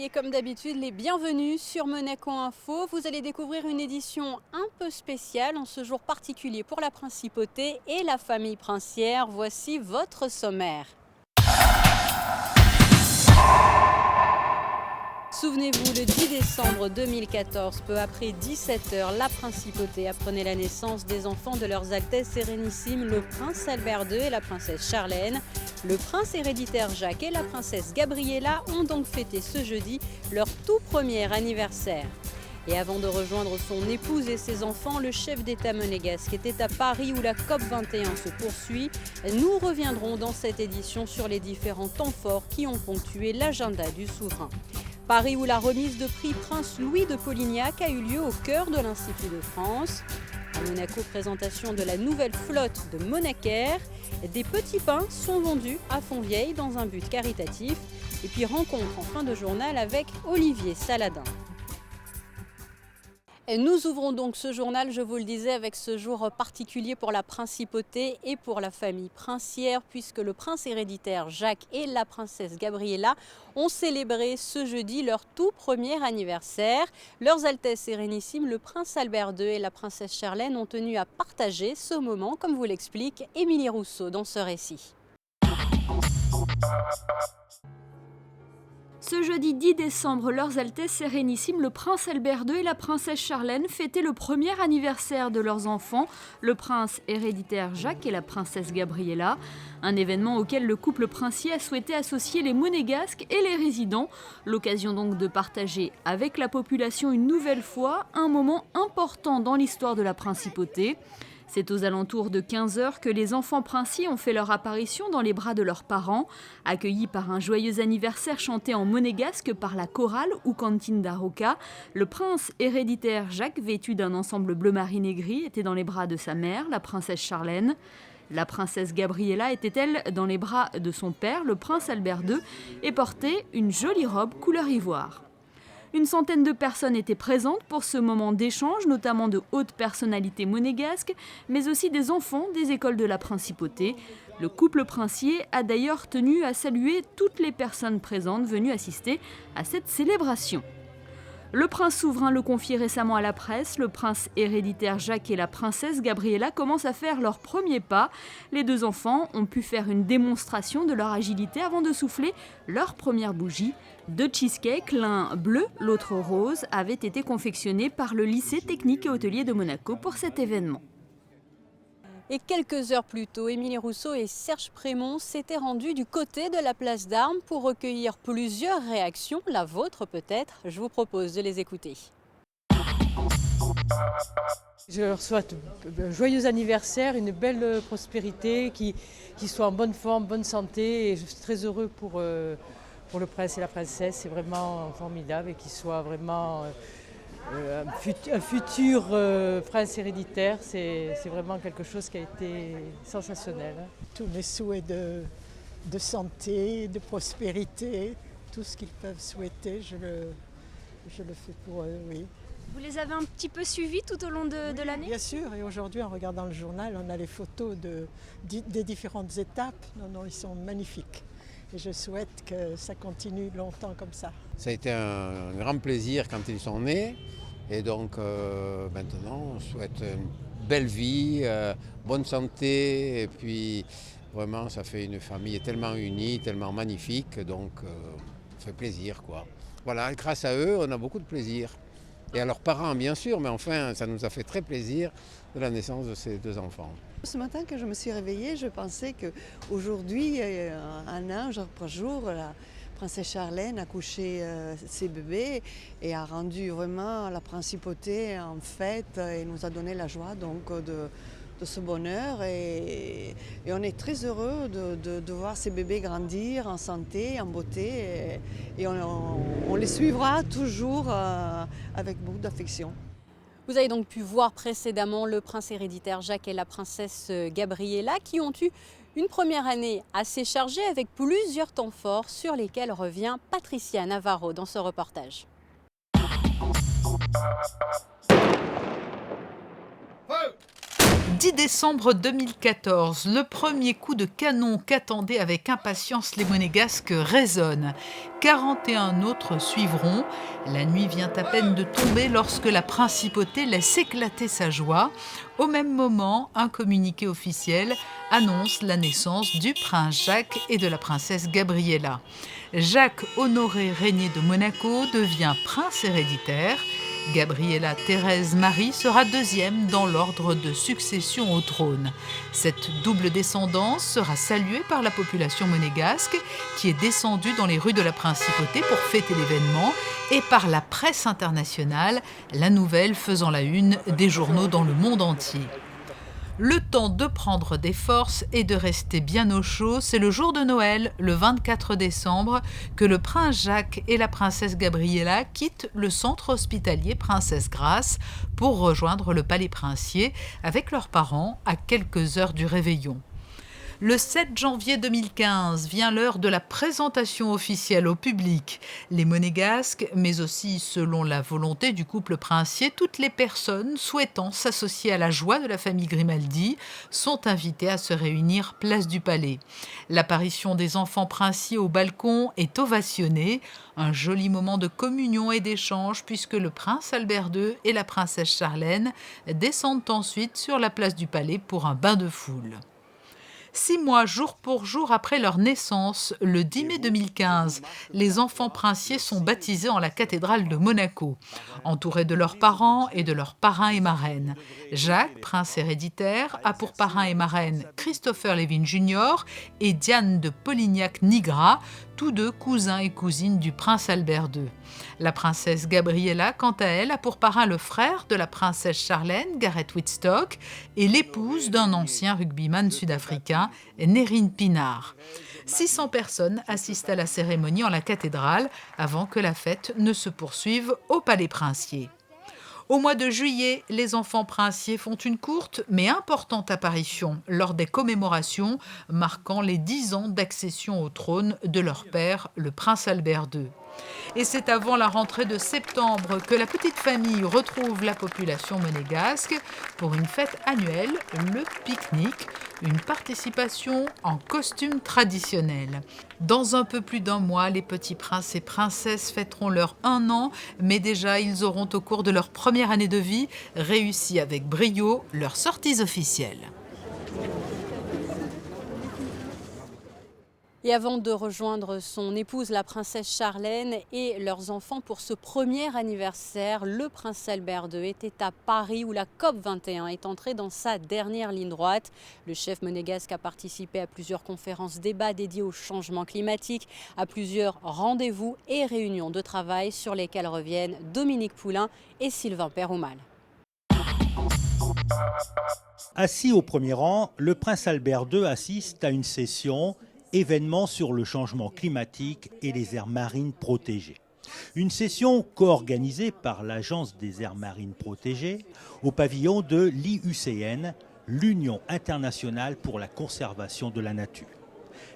soyez comme d'habitude les bienvenus sur Monaco Info. Vous allez découvrir une édition un peu spéciale en ce jour particulier pour la principauté et la famille princière. Voici votre sommaire. Souvenez-vous, le 10 décembre 2014, peu après 17h, la principauté apprenait la naissance des enfants de leurs Altesses Sérénissimes, le prince Albert II et la princesse Charlène. Le prince héréditaire Jacques et la princesse Gabriella ont donc fêté ce jeudi leur tout premier anniversaire. Et avant de rejoindre son épouse et ses enfants, le chef d'État monégasque était à Paris où la COP21 se poursuit. Nous reviendrons dans cette édition sur les différents temps forts qui ont ponctué l'agenda du souverain. Paris où la remise de prix Prince Louis de Polignac a eu lieu au cœur de l'Institut de France. À Monaco, présentation de la nouvelle flotte de Monacair. Des petits pains sont vendus à Fontvieille dans un but caritatif. Et puis rencontre en fin de journal avec Olivier Saladin. Et nous ouvrons donc ce journal, je vous le disais, avec ce jour particulier pour la principauté et pour la famille princière, puisque le prince héréditaire Jacques et la princesse Gabriella ont célébré ce jeudi leur tout premier anniversaire. Leurs Altesses Sérénissimes, le prince Albert II et la princesse Charlène, ont tenu à partager ce moment, comme vous l'explique Émilie Rousseau dans ce récit. Ce jeudi 10 décembre, leurs Altesses Sérénissimes, le prince Albert II et la princesse Charlène fêtaient le premier anniversaire de leurs enfants, le prince héréditaire Jacques et la princesse Gabriella. Un événement auquel le couple princier a souhaité associer les Monégasques et les résidents. L'occasion donc de partager avec la population une nouvelle fois un moment important dans l'histoire de la principauté. C'est aux alentours de 15h que les enfants princiers ont fait leur apparition dans les bras de leurs parents, accueillis par un joyeux anniversaire chanté en monégasque par la chorale ou cantine d'Aroca. Le prince héréditaire Jacques, vêtu d'un ensemble bleu marine et gris, était dans les bras de sa mère, la princesse Charlène. La princesse Gabriella était-elle dans les bras de son père, le prince Albert II, et portait une jolie robe couleur ivoire. Une centaine de personnes étaient présentes pour ce moment d'échange, notamment de hautes personnalités monégasques, mais aussi des enfants des écoles de la principauté. Le couple princier a d'ailleurs tenu à saluer toutes les personnes présentes venues assister à cette célébration. Le prince souverain le confiait récemment à la presse, le prince héréditaire Jacques et la princesse Gabriella commencent à faire leurs premiers pas. Les deux enfants ont pu faire une démonstration de leur agilité avant de souffler leur première bougie. Deux cheesecakes, l'un bleu, l'autre rose, avaient été confectionnés par le lycée technique et hôtelier de Monaco pour cet événement. Et quelques heures plus tôt, Émilie Rousseau et Serge Prémont s'étaient rendus du côté de la place d'Armes pour recueillir plusieurs réactions, la vôtre peut-être. Je vous propose de les écouter. Je leur souhaite un joyeux anniversaire, une belle prospérité, qu'ils soient en bonne forme, bonne santé. Et je suis très heureux pour le prince et la princesse. C'est vraiment formidable et qu'ils soient vraiment un futur prince héréditaire. C'est vraiment quelque chose qui a été sensationnel. Tous mes souhaits de santé, de prospérité, tout ce qu'ils peuvent souhaiter, je le fais pour eux, oui. Vous les avez un petit peu suivis tout au long de l'année ? Bien sûr, et aujourd'hui en regardant le journal, on a les photos des différentes étapes. Non, ils sont magnifiques. Et je souhaite que ça continue longtemps comme ça. Ça a été un grand plaisir quand ils sont nés. Et donc maintenant, on souhaite une belle vie, bonne santé. Et puis vraiment, ça fait une famille tellement unie, tellement magnifique. Donc ça fait plaisir, quoi. Voilà, grâce à eux, on a beaucoup de plaisir. Et à leurs parents, bien sûr, mais enfin, ça nous a fait très plaisir de la naissance de ces deux enfants. Ce matin, quand je me suis réveillée, je pensais qu'aujourd'hui, un an, jour après jour, la princesse Charlène a couché ses bébés et a rendu vraiment la principauté en fête et nous a donné la joie donc, de ce bonheur. Et on est très heureux de voir ces bébés grandir en santé, en beauté. Et on les suivra toujours avec beaucoup d'affection. Vous avez donc pu voir précédemment le prince héréditaire Jacques et la princesse Gabriella qui ont eu une première année assez chargée avec plusieurs temps forts sur lesquels revient Patricia Navarro dans ce reportage. 10 décembre 2014, le premier coup de canon qu'attendaient avec impatience les Monégasques résonne. 41 autres suivront. La nuit vient à peine de tomber lorsque la principauté laisse éclater sa joie. Au même moment, un communiqué officiel annonce la naissance du prince Jacques et de la princesse Gabriella. Jacques Honoré Régnier de Monaco devient prince héréditaire. Gabriella Thérèse Marie sera deuxième dans l'ordre de succession au trône. Cette double descendance sera saluée par la population monégasque qui est descendue dans les rues de la principauté pour fêter l'événement et par la presse internationale, la nouvelle faisant la une des journaux dans le monde entier. Le temps de prendre des forces et de rester bien au chaud, c'est le jour de Noël, le 24 décembre, que le prince Jacques et la princesse Gabriella quittent le centre hospitalier Princesse Grace pour rejoindre le palais princier avec leurs parents à quelques heures du réveillon. Le 7 janvier 2015 vient l'heure de la présentation officielle au public. Les Monégasques, mais aussi selon la volonté du couple princier, toutes les personnes souhaitant s'associer à la joie de la famille Grimaldi sont invitées à se réunir place du Palais. L'apparition des enfants princiers au balcon est ovationnée, un joli moment de communion et d'échange puisque le prince Albert II et la princesse Charlène descendent ensuite sur la place du Palais pour un bain de foule. 6 mois jour pour jour après leur naissance, le 10 mai 2015, les enfants princiers sont baptisés en la cathédrale de Monaco, entourés de leurs parents et de leurs parrains et marraines. Jacques, prince héréditaire, a pour parrain et marraine Christopher Levin Jr. et Diane de Polignac-Nigrat, tous deux cousins et cousines du prince Albert II. La princesse Gabriella, quant à elle, a pour parrain le frère de la princesse Charlène, Gareth Wittstock, et l'épouse d'un ancien rugbyman sud-africain, Nerine Pinard. 600 personnes assistent à la cérémonie en la cathédrale avant que la fête ne se poursuive au palais princier. Au mois de juillet, les enfants princiers font une courte mais importante apparition lors des commémorations marquant les 10 ans d'accession au trône de leur père, le prince Albert II. Et c'est avant la rentrée de septembre que la petite famille retrouve la population monégasque pour une fête annuelle, le pique-nique, une participation en costume traditionnel. Dans un peu plus d'un mois, les petits princes et princesses fêteront leur 1 an, mais déjà ils auront au cours de leur première année de vie réussi avec brio leurs sorties officielles. Et avant de rejoindre son épouse, la princesse Charlène, et leurs enfants pour ce premier anniversaire, le prince Albert II était à Paris où la COP21 est entrée dans sa dernière ligne droite. Le chef monégasque a participé à plusieurs conférences débats dédiées au changement climatique, à plusieurs rendez-vous et réunions de travail sur lesquelles reviennent Dominique Poulain et Sylvain Peroumal. Assis au premier rang, le prince Albert II assiste à une session événements sur le changement climatique et les aires marines protégées. Une session co-organisée par l'Agence des aires marines protégées au pavillon de l'IUCN, l'Union internationale pour la conservation de la nature.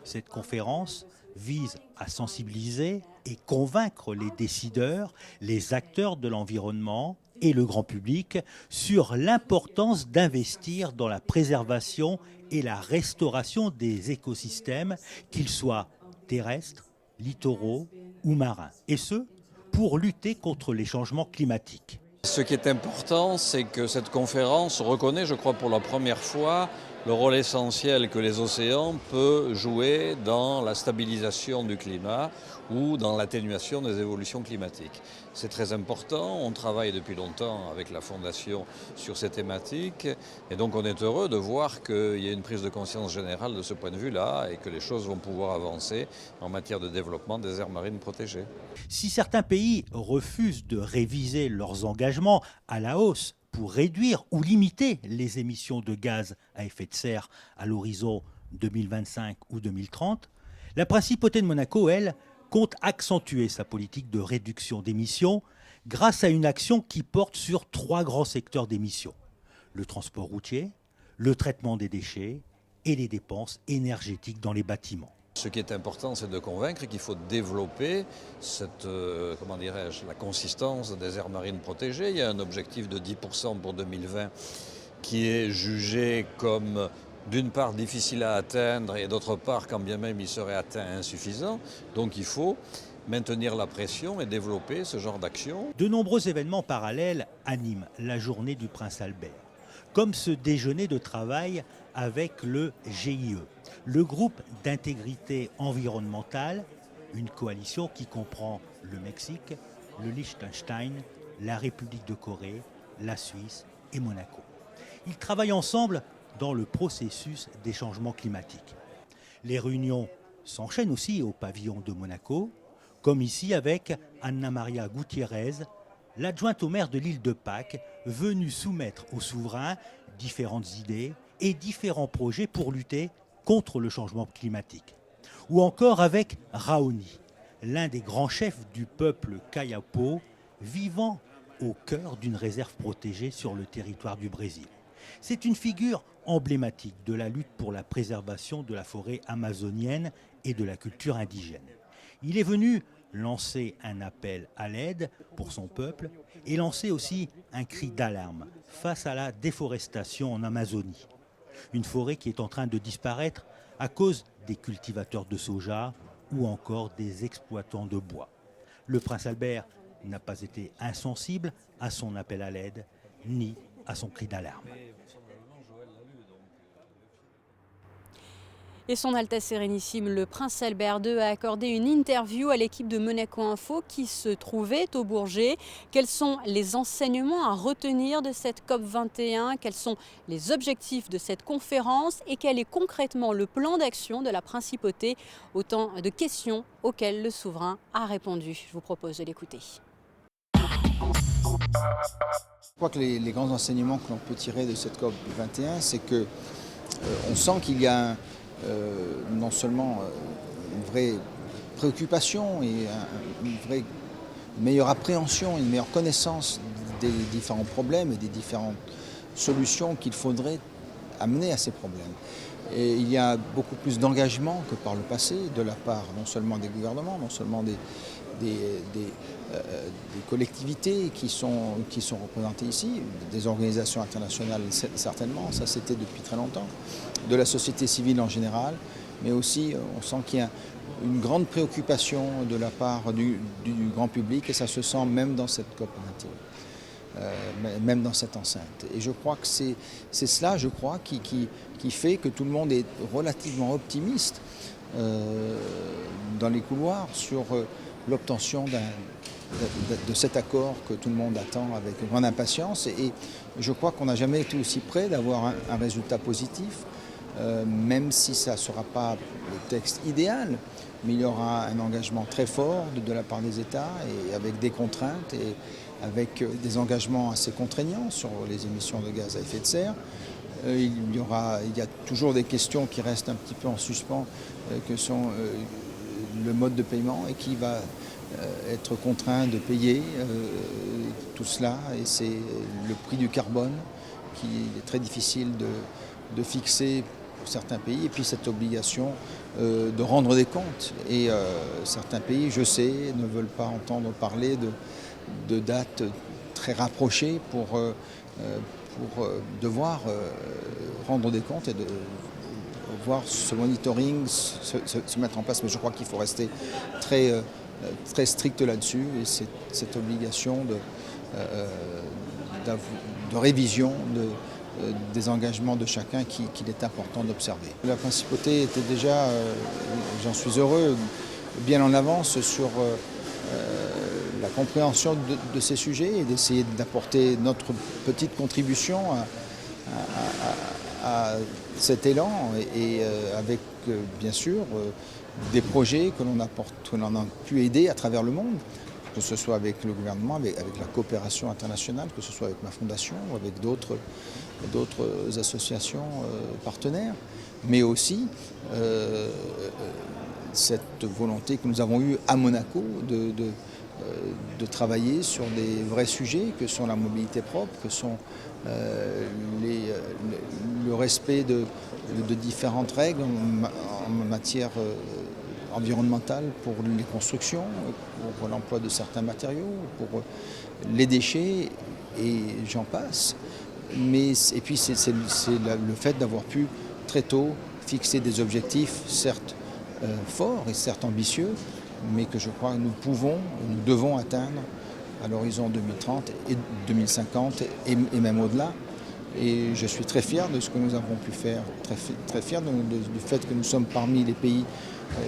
Cette conférence vise à sensibiliser et convaincre les décideurs, les acteurs de l'environnement et le grand public sur l'importance d'investir dans la préservation et la restauration des écosystèmes, qu'ils soient terrestres, littoraux ou marins, et ce, pour lutter contre les changements climatiques. Ce qui est important, c'est que cette conférence reconnaît, je crois pour la première fois, le rôle essentiel que les océans peuvent jouer dans la stabilisation du climat ou dans l'atténuation des évolutions climatiques. C'est très important, on travaille depuis longtemps avec la Fondation sur ces thématiques et donc on est heureux de voir qu'il y a une prise de conscience générale de ce point de vue-là et que les choses vont pouvoir avancer en matière de développement des aires marines protégées. Si certains pays refusent de réviser leurs engagements à la hausse pour réduire ou limiter les émissions de gaz à effet de serre à l'horizon 2025 ou 2030, la principauté de Monaco, elle, compte accentuer sa politique de réduction d'émissions grâce à une action qui porte sur 3 grands secteurs d'émissions: le transport routier, le traitement des déchets et les dépenses énergétiques dans les bâtiments. Ce qui est important, c'est de convaincre qu'il faut développer la consistance des aires marines protégées. Il y a un objectif de 10% pour 2020 qui est jugé comme d'une part difficile à atteindre et d'autre part, quand bien même il serait atteint, insuffisant. Donc il faut maintenir la pression et développer ce genre d'action. De nombreux événements parallèles animent la journée du Prince Albert, comme ce déjeuner de travail avec le GIE, le groupe d'intégrité environnementale, une coalition qui comprend le Mexique, le Liechtenstein, la République de Corée, la Suisse et Monaco. Ils travaillent ensemble dans le processus des changements climatiques. Les réunions s'enchaînent aussi au pavillon de Monaco, comme ici avec Anna Maria Gutiérrez, l'adjointe au maire de l'île de Pâques, venue soumettre aux souverains différentes idées et différents projets pour lutter contre le changement climatique. Ou encore avec Raoni, l'un des grands chefs du peuple Kayapo, vivant au cœur d'une réserve protégée sur le territoire du Brésil. C'est une figure emblématique de la lutte pour la préservation de la forêt amazonienne et de la culture indigène. Il est venu lancer un appel à l'aide pour son peuple et lancer aussi un cri d'alarme face à la déforestation en Amazonie. Une forêt qui est en train de disparaître à cause des cultivateurs de soja ou encore des exploitants de bois. Le prince Albert n'a pas été insensible à son appel à l'aide ni à son cri d'alarme. Et son Altesse Sérénissime, le Prince Albert II, a accordé une interview à l'équipe de Monaco Info qui se trouvait au Bourget. Quels sont les enseignements à retenir de cette COP21? Quels sont les objectifs de cette conférence? Et quel est concrètement le plan d'action de la Principauté? Autant de questions auxquelles le souverain a répondu. Je vous propose de l'écouter. Je crois que les grands enseignements que l'on peut tirer de cette COP21, c'est que on sent qu'il y a non seulement une vraie préoccupation et une vraie meilleure appréhension, une meilleure connaissance des différents problèmes et des différentes solutions qu'il faudrait amener à ces problèmes. Et il y a beaucoup plus d'engagement que par le passé de la part non seulement des gouvernements, non seulement des collectivités qui sont représentées ici, des organisations internationales certainement, ça c'était depuis très longtemps, de la société civile en général, mais aussi on sent qu'il y a une grande préoccupation de la part du grand public et ça se sent même dans cette COP21, même dans cette enceinte. Et je crois que c'est cela, je crois, qui fait que tout le monde est relativement optimiste dans les couloirs sur l'obtention de cet accord que tout le monde attend avec grande impatience. Et je crois qu'on n'a jamais été aussi près d'avoir un résultat positif, même si ça ne sera pas le texte idéal, mais il y aura un engagement très fort de la part des États et avec des contraintes et avec des engagements assez contraignants sur les émissions de gaz à effet de serre. Il y a toujours des questions qui restent un petit peu en suspens, que sont le mode de paiement et qui va être contraint de payer tout cela. Et c'est le prix du carbone qui est très difficile de fixer pour certains pays. Et puis cette obligation de rendre des comptes. Et certains pays, je sais, ne veulent pas entendre parler de dates très rapprochées pour devoir rendre des comptes et de voir ce monitoring se mettre en place. Mais je crois qu'il faut rester très strict là-dessus et cette obligation de révision des engagements de chacun qu'il est important d'observer. La principauté était déjà, j'en suis heureux, bien en avance sur la compréhension de ces sujets et d'essayer d'apporter notre petite contribution à cet élan et avec bien sûr des projets que l'on a pu aider à travers le monde, que ce soit avec le gouvernement, avec la coopération internationale, que ce soit avec ma fondation ou avec d'autres associations partenaires, mais aussi cette volonté que nous avons eue à Monaco de travailler sur des vrais sujets que sont la mobilité propre, que sont le respect de différentes règles en matière environnementale pour les constructions, pour l'emploi de certains matériaux, pour les déchets et j'en passe. Et puis c'est le fait d'avoir pu très tôt fixer des objectifs, certes forts et certes ambitieux, mais que je crois que nous devons atteindre à l'horizon 2030 et 2050 et même au-delà. Et je suis très fier de ce que nous avons pu faire, très fier du fait que nous sommes parmi les pays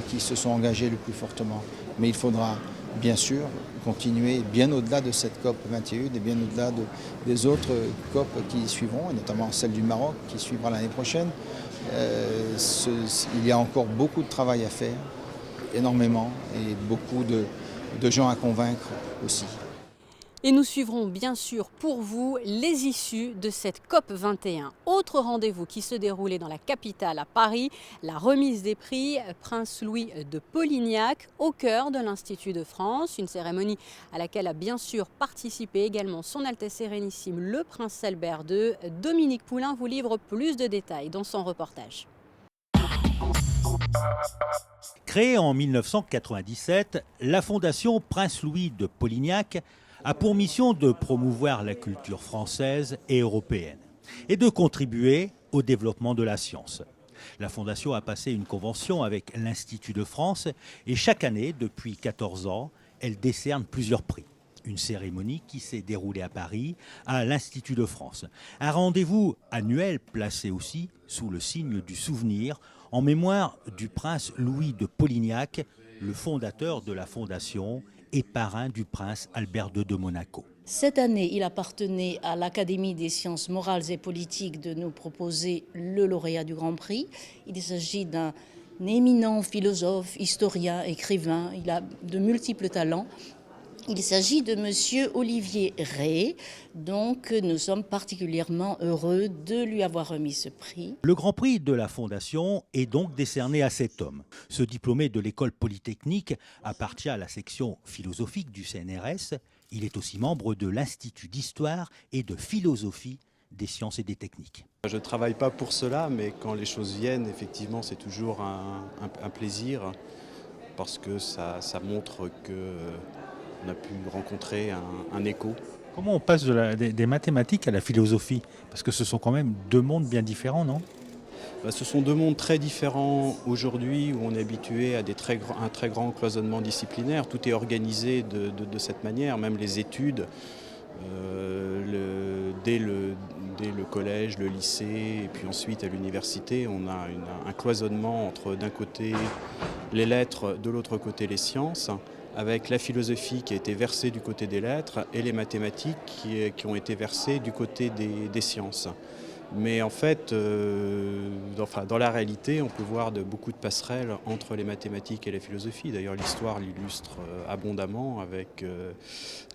qui se sont engagés le plus fortement. Mais il faudra bien sûr continuer bien au-delà de cette COP 21 et bien au-delà des autres COP qui suivront, et notamment celle du Maroc qui suivra l'année prochaine. Il y a encore beaucoup de travail à faire, énormément, et beaucoup de gens à convaincre aussi. Et nous suivrons bien sûr pour vous les issues de cette COP 21. Autre rendez-vous qui se déroulait dans la capitale à Paris, la remise des prix Prince Louis de Polignac au cœur de l'Institut de France. Une cérémonie à laquelle a bien sûr participé également son Altesse Sérénissime le Prince Albert II. Dominique Poulain vous livre plus de détails dans son reportage. Créée en 1997, la Fondation Prince Louis de Polignac a pour mission de promouvoir la culture française et européenne et de contribuer au développement de la science. La Fondation a passé une convention avec l'Institut de France et chaque année, depuis 14 ans, elle décerne plusieurs prix. Une cérémonie qui s'est déroulée à Paris, à l'Institut de France. Un rendez-vous annuel placé aussi sous le signe du souvenir en mémoire du prince Louis de Polignac, le fondateur de la Fondation et parrain du prince Albert II de Monaco. Cette année, il appartenait à l'Académie des sciences morales et politiques de nous proposer le lauréat du Grand Prix. Il s'agit d'un éminent philosophe, historien, écrivain. Il a de multiples talents. Il s'agit de M. Olivier Rey, donc nous sommes particulièrement heureux de lui avoir remis ce prix. Le Grand Prix de la Fondation est donc décerné à cet homme. Ce diplômé de l'école polytechnique appartient à la section philosophique du CNRS. Il est aussi membre de l'Institut d'histoire et de philosophie des sciences et des techniques. Je ne travaille pas pour cela, mais quand les choses viennent, effectivement, c'est toujours un plaisir parce que ça montre que on a pu rencontrer un écho. Comment on passe des mathématiques à la philosophie? Parce que ce sont quand même deux mondes bien différents, non? Ce sont deux mondes très différents aujourd'hui où on est habitué à un très grand cloisonnement disciplinaire. Tout est organisé de cette manière, même les études. Dès le collège, le lycée et puis ensuite à l'université, on a un cloisonnement entre d'un côté les lettres, de l'autre côté les sciences, avec la philosophie qui a été versée du côté des lettres et les mathématiques qui ont été versées du côté des sciences. Mais en fait, dans la réalité, on peut voir beaucoup de passerelles entre les mathématiques et la philosophie. D'ailleurs, l'histoire l'illustre abondamment avec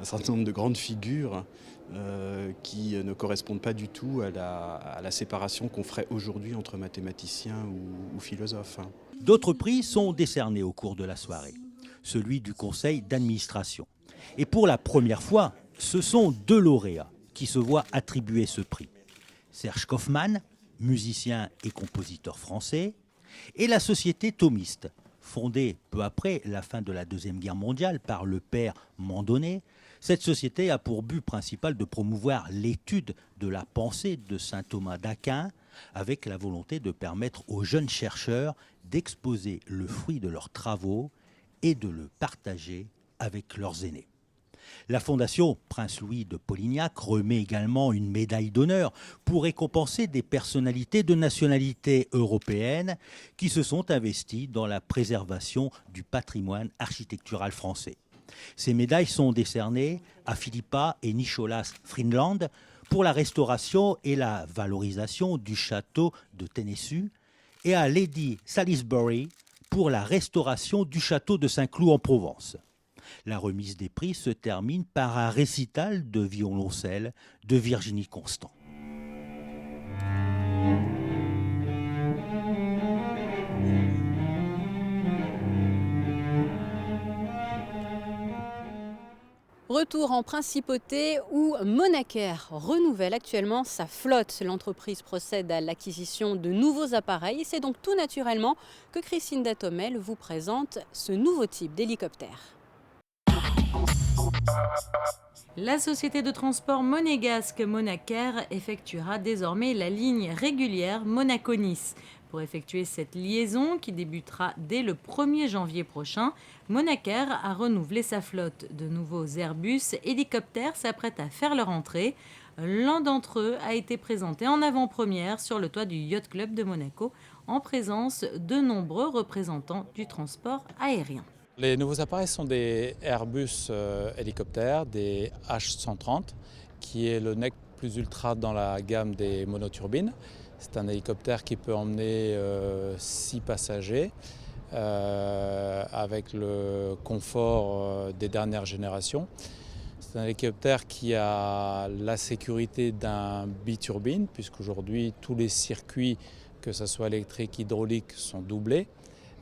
un certain nombre de grandes figures qui ne correspondent pas du tout à la séparation qu'on ferait aujourd'hui entre mathématiciens ou philosophes. D'autres prix sont décernés au cours de la soirée. Celui du conseil d'administration. Et pour la première fois, ce sont deux lauréats qui se voient attribuer ce prix. Serge Kaufmann, musicien et compositeur français, et la société thomiste, fondée peu après la fin de la Deuxième Guerre mondiale par le père Mandonnet. Cette société a pour but principal de promouvoir l'étude de la pensée de saint Thomas d'Aquin, avec la volonté de permettre aux jeunes chercheurs d'exposer le fruit de leurs travaux et de le partager avec leurs aînés. La Fondation Prince Louis de Polignac remet également une médaille d'honneur pour récompenser des personnalités de nationalité européenne qui se sont investies dans la préservation du patrimoine architectural français. Ces médailles sont décernées à Philippa et Nicholas Friedland pour la restauration et la valorisation du château de Ténéssus et à Lady Salisbury pour la restauration du château de Saint-Cloud en Provence. La remise des prix se termine par un récital de violoncelle de Virginie Constant. Retour en principauté où Monacair renouvelle actuellement sa flotte. L'entreprise procède à l'acquisition de nouveaux appareils et c'est donc tout naturellement que Christine Datomel vous présente ce nouveau type d'hélicoptère. La société de transport monégasque Monacair effectuera désormais la ligne régulière Monaco-Nice. Pour effectuer cette liaison qui débutera dès le 1er janvier prochain, Monacair a renouvelé sa flotte. De nouveaux Airbus hélicoptères s'apprêtent à faire leur entrée. L'un d'entre eux a été présenté en avant-première sur le toit du Yacht Club de Monaco en présence de nombreux représentants du transport aérien. Les nouveaux appareils sont des Airbus hélicoptères, des H130, qui est le nec plus ultra dans la gamme des monoturbines. C'est un hélicoptère qui peut emmener 6 passagers avec le confort des dernières générations. C'est un hélicoptère qui a la sécurité d'un biturbine, puisqu'aujourd'hui tous les circuits, que ce soit électrique, hydraulique, sont doublés.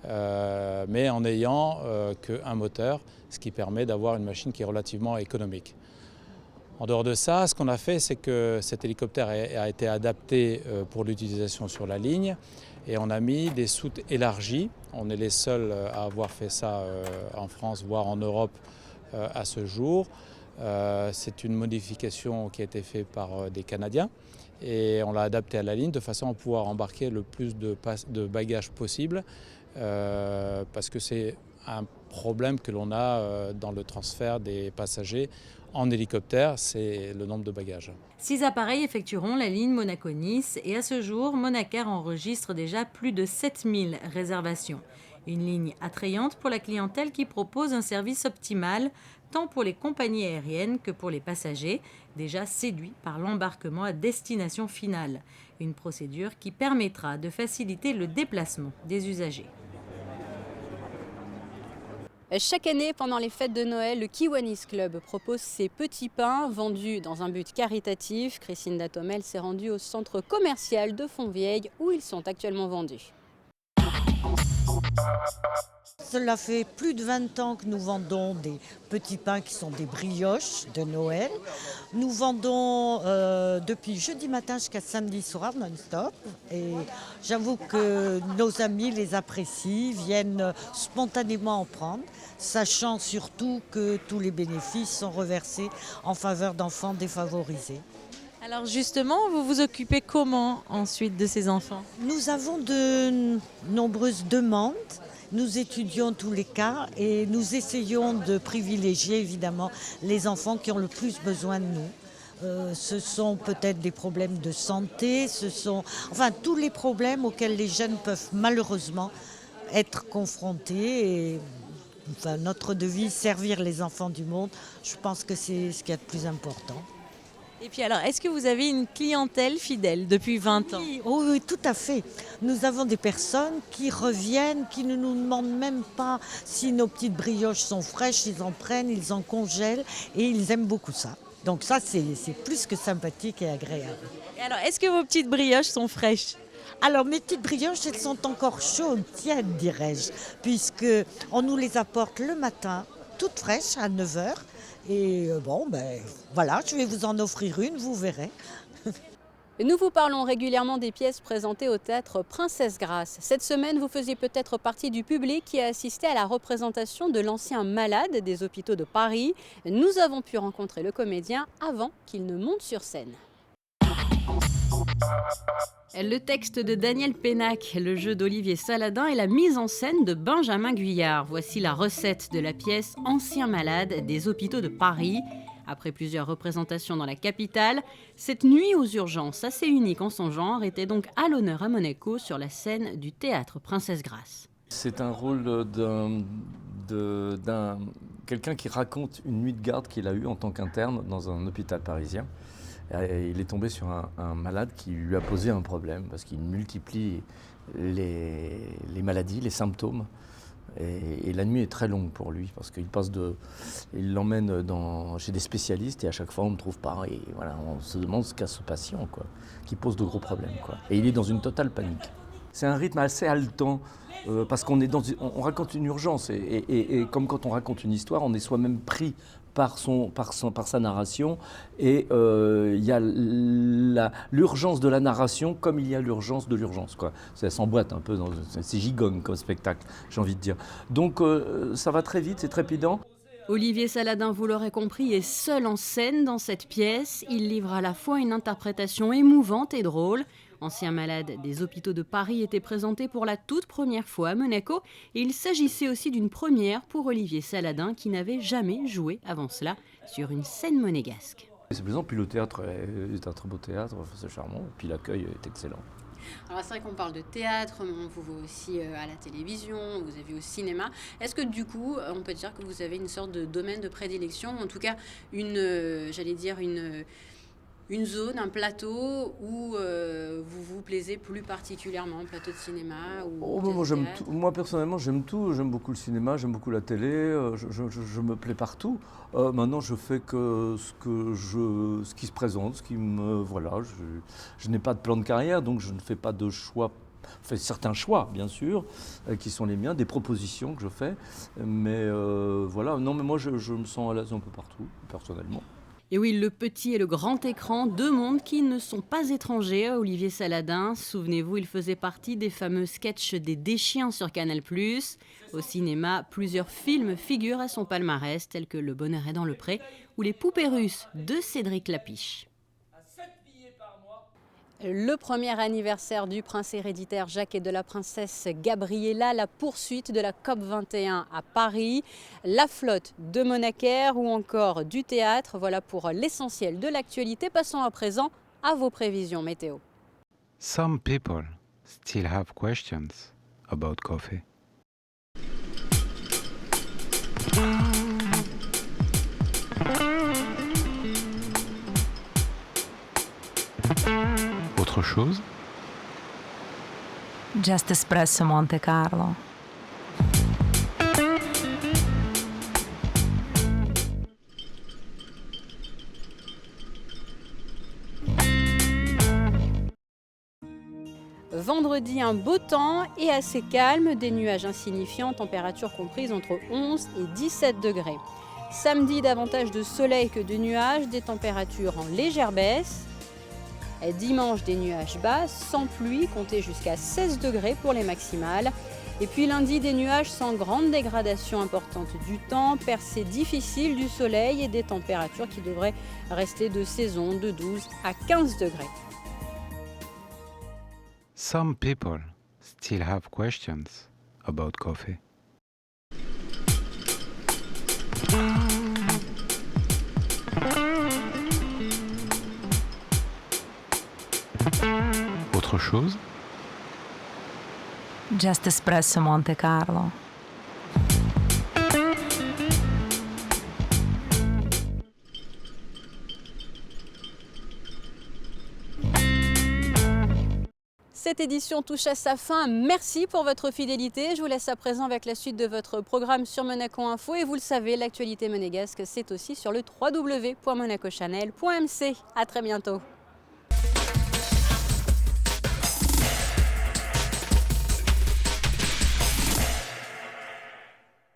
Mais en n'ayant qu'un moteur, ce qui permet d'avoir une machine qui est relativement économique. En dehors de ça, ce qu'on a fait, c'est que cet hélicoptère a été adapté pour l'utilisation sur la ligne et on a mis des soutes élargies. On est les seuls à avoir fait ça en France, voire en Europe à ce jour. C'est une modification qui a été faite par des Canadiens et on l'a adapté à la ligne de façon à pouvoir embarquer le plus de bagages possible. Parce que c'est un problème que l'on a dans le transfert des passagers en hélicoptère, c'est le nombre de bagages. 6 appareils effectueront la ligne Monaco-Nice et à ce jour, Monacair enregistre déjà plus de 7000 réservations. Une ligne attrayante pour la clientèle qui propose un service optimal tant pour les compagnies aériennes que pour les passagers, déjà séduits par l'embarquement à destination finale. Une procédure qui permettra de faciliter le déplacement des usagers. Chaque année, pendant les fêtes de Noël, le Kiwanis Club propose ses petits pains vendus dans un but caritatif. Christine Datomel s'est rendue au centre commercial de Fontvieille où ils sont actuellement vendus. Cela fait plus de 20 ans que nous vendons des petits pains qui sont des brioches de Noël. Nous vendons depuis jeudi matin jusqu'à samedi soir non-stop. Et j'avoue que nos amis les apprécient, viennent spontanément en prendre, sachant surtout que tous les bénéfices sont reversés en faveur d'enfants défavorisés. Alors justement, vous vous occupez comment ensuite de ces enfants ? Nous avons de nombreuses demandes. Nous étudions tous les cas et nous essayons de privilégier évidemment les enfants qui ont le plus besoin de nous. Ce sont peut-être des problèmes de santé, tous les problèmes auxquels les jeunes peuvent malheureusement être confrontés. Et, notre devise, servir les enfants du monde, je pense que c'est ce qu'il y a de plus important. Et puis alors, est-ce que vous avez une clientèle fidèle depuis 20 ans ? Oui, tout à fait. Nous avons des personnes qui reviennent, qui ne nous demandent même pas si nos petites brioches sont fraîches, ils en prennent, ils en congèlent et ils aiment beaucoup ça. Donc ça, c'est plus que sympathique et agréable. Et alors, est-ce que vos petites brioches sont fraîches ? Alors, mes petites brioches, elles sont encore chaudes, tièdes, dirais-je, puisqu'on nous les apporte le matin, toutes fraîches, à 9h. Et voilà, je vais vous en offrir une, vous verrez. Nous vous parlons régulièrement des pièces présentées au théâtre Princesse Grasse. Cette semaine, vous faisiez peut-être partie du public qui a assisté à la représentation de l'ancien malade des hôpitaux de Paris. Nous avons pu rencontrer le comédien avant qu'il ne monte sur scène. Le texte de Daniel Pénac, le jeu d'Olivier Saladin et la mise en scène de Benjamin Guyard. Voici la recette de la pièce Ancien malade des hôpitaux de Paris. Après plusieurs représentations dans la capitale, cette nuit aux urgences assez unique en son genre était donc à l'honneur à Monaco sur la scène du théâtre Princesse Grasse. C'est un rôle d'un quelqu'un qui raconte une nuit de garde qu'il a eue en tant qu'interne dans un hôpital parisien. Et il est tombé sur un malade qui lui a posé un problème parce qu'il multiplie les maladies, les symptômes. Et la nuit est très longue pour lui parce qu'il il l'emmène chez des spécialistes et à chaque fois on ne trouve pas. Et voilà, on se demande ce qu'a ce patient, qui pose de gros problèmes, Et il est dans une totale panique. C'est un rythme assez haletant parce qu'on est on raconte une urgence et comme quand on raconte une histoire, on est soi-même pris par sa narration et il y a l'urgence de la narration comme il y a l'urgence de l'urgence. Ça s'emboîte un peu, c'est gigogne comme spectacle, j'ai envie de dire. Donc ça va très vite, c'est trépidant. Olivier Saladin, vous l'aurez compris, est seul en scène dans cette pièce. Il livre à la fois une interprétation émouvante et drôle. Ancien malade des hôpitaux de Paris était présenté pour la toute première fois à Monaco. Et il s'agissait aussi d'une première pour Olivier Saladin qui n'avait jamais joué avant cela sur une scène monégasque. C'est plaisant, puis le théâtre est un très beau théâtre, c'est charmant, et puis l'accueil est excellent. Alors c'est vrai qu'on parle de théâtre, mais on vous voit aussi à la télévision, vous avez au cinéma. Est-ce que du coup, on peut dire que vous avez une sorte de domaine de prédilection, ou en tout cas une zone, un plateau où vous vous plaisez plus particulièrement, un plateau de cinéma ou moi personnellement j'aime tout, j'aime beaucoup le cinéma, j'aime beaucoup la télé, je me plais partout. Maintenant je fais que ce qui se présente, ce qui me voilà, je n'ai pas de plan de carrière, donc je ne fais pas de choix. Enfin, certains choix, bien sûr, qui sont les miens, des propositions que je fais, mais voilà, non mais moi je me sens à l'aise un peu partout, personnellement. Et oui, le petit et le grand écran, deux mondes qui ne sont pas étrangers à Olivier Saladin. Souvenez-vous, il faisait partie des fameux sketchs des Deschiens sur Canal+. Au cinéma, plusieurs films figurent à son palmarès, tels que Le bonheur est dans le pré ou Les poupées russes de Cédric Lapiche. Le premier anniversaire du prince héréditaire Jacques et de la princesse Gabriella, la poursuite de la COP21 à Paris, la flotte de Monacaire ou encore du théâtre. Voilà pour l'essentiel de l'actualité. Passons à présent à vos prévisions météo. Some people still have questions about coffee. Autre chose? Just Espresso Monte Carlo. Vendredi, un beau temps et assez calme, des nuages insignifiants, température comprise entre 11 et 17 degrés. Samedi, davantage de soleil que de nuages, des températures en légère baisse. Dimanche, des nuages bas, sans pluie, comptez jusqu'à 16 degrés pour les maximales. Et puis lundi, des nuages sans grande dégradation importante du temps, percée difficile du soleil et des températures qui devraient rester de saison de 12 à 15 degrés. Some people still have questions about coffee. Autre chose? Just Espresso Monte Carlo. Cette édition touche à sa fin. Merci pour votre fidélité. Je vous laisse à présent avec la suite de votre programme sur Monaco Info. Et vous le savez, l'actualité monégasque, c'est aussi sur le www.monacochanel.mc. À très bientôt.